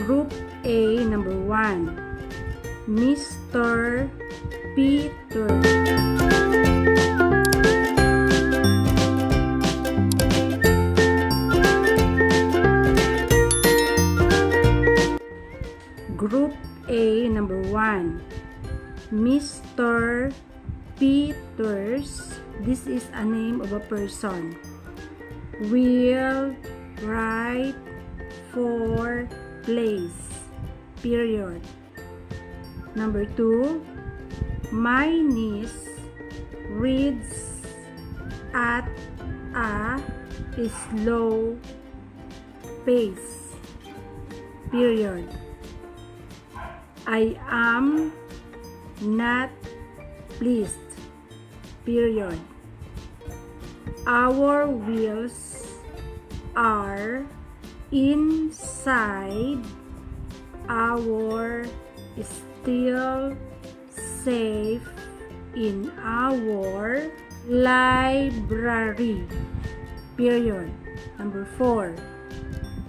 Group A, number 1, Mr. Peter. Group A, number 1, Mr. Peters. This is a name of a person. Will write for place. Period. Number 2, my niece reads at a slow pace. Period. I am not pleased. Period. Our wheels are inside our still safe in our library. Period. Number 4,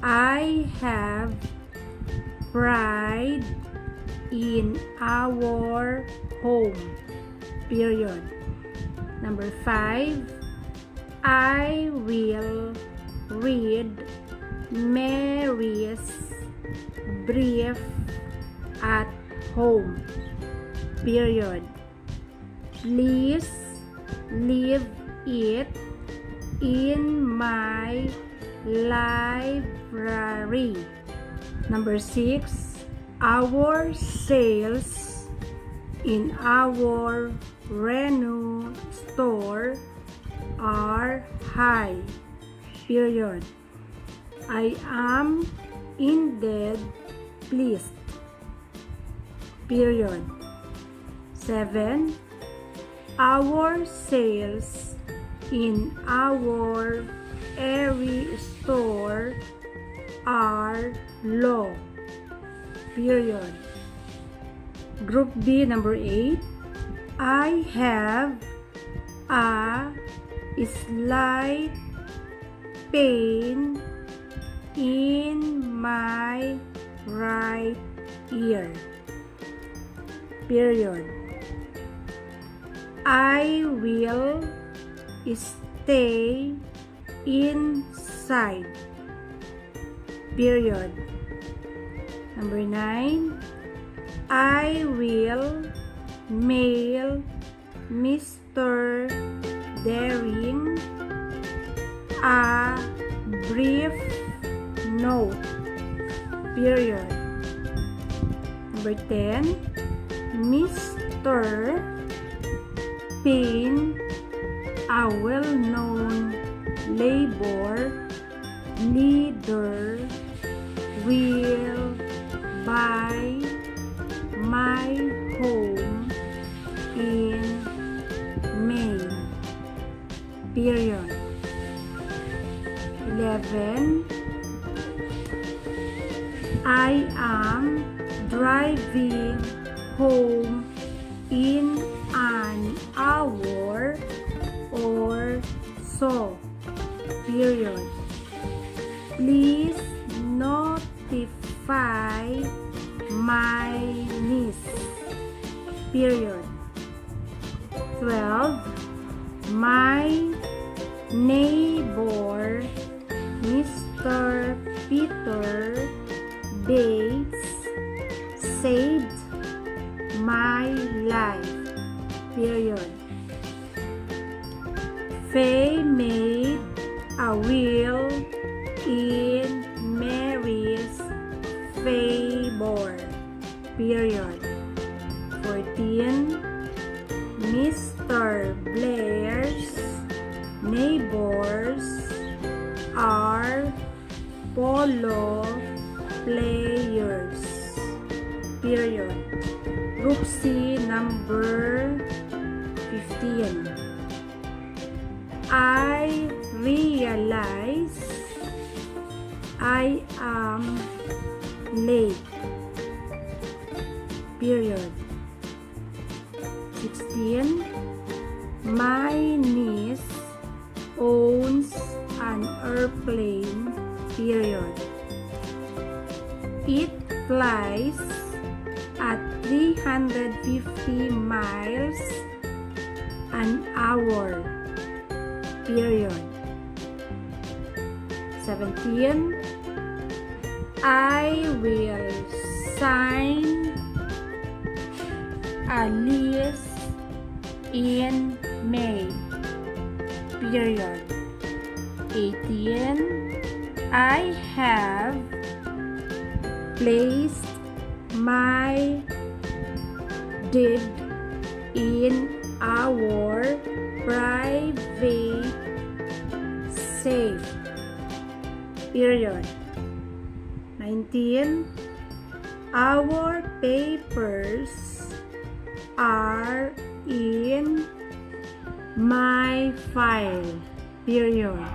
I have pride in our home. Period. Number 5, I will read Mary's brief at home. Period. Please leave it in my library. Number 6, our sales in our Reno store are high. Period. I am indeed pleased. Period. 7, our sales in our area store are low. Period. Group B, number 8, I have a slight pain in my right ear. Period. I will stay inside. Period. Number 9, I will mail Mr. Daring a brief note. Period. Number 10, Mr. Payne, a well-known labor leader, will buy my home in May. Period. 11, I am driving home in an hour or so. Period. Please notify my niece. Period. 12, my neighbor Mr. Peter Bates saved my life. Period. Faye made a will in Mary's favor. Period. 14, Mr. Blair's neighbors are polo players. Period. Group C, number 15. I realize I am late. Period. 16, my niece owns an airplane. Period. It flies at 350 miles an hour. Period. 17. I will sign a lease in May. Period. 18. I have placed my deed in our private safe. Period. 19. Our papers are in my file. Period.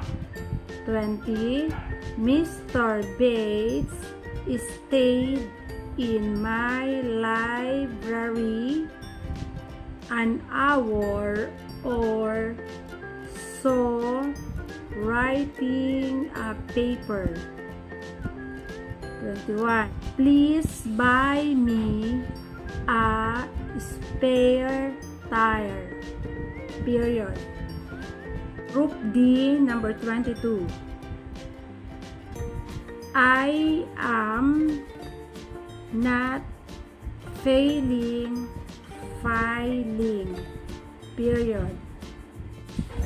20. Mr. Bates stayed in my library an hour or so writing a paper. 21. Please buy me a spare tire. Period. Group D, number 22. I am not filing. Period.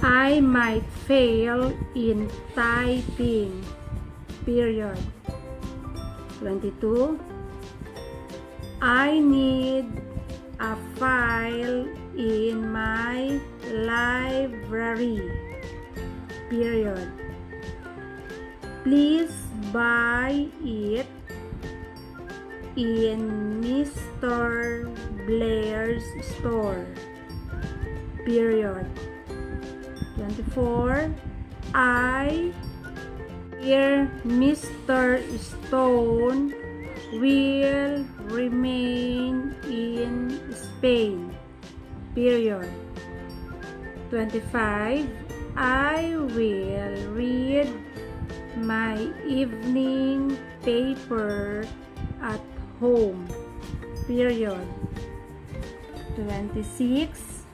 I might fail in typing. Period. 22. I need a file in my library. Period. Please buy it in Mr. Blair's store. Period. 24. I hear Mr. Stone will remain in Spain. Period. 25. I will read my evening paper at home. Period. 26.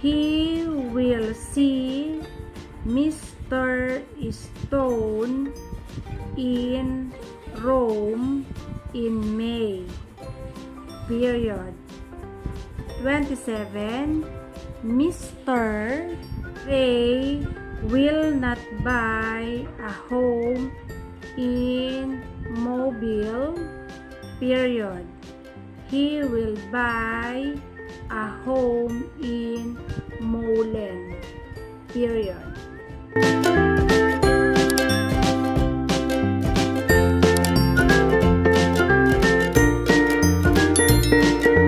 He will see Mr. Stone in Rome in May. Period. 27. Mr. Ray will not buy a home in Mobile. Period. He will buy a home in Molen. Period.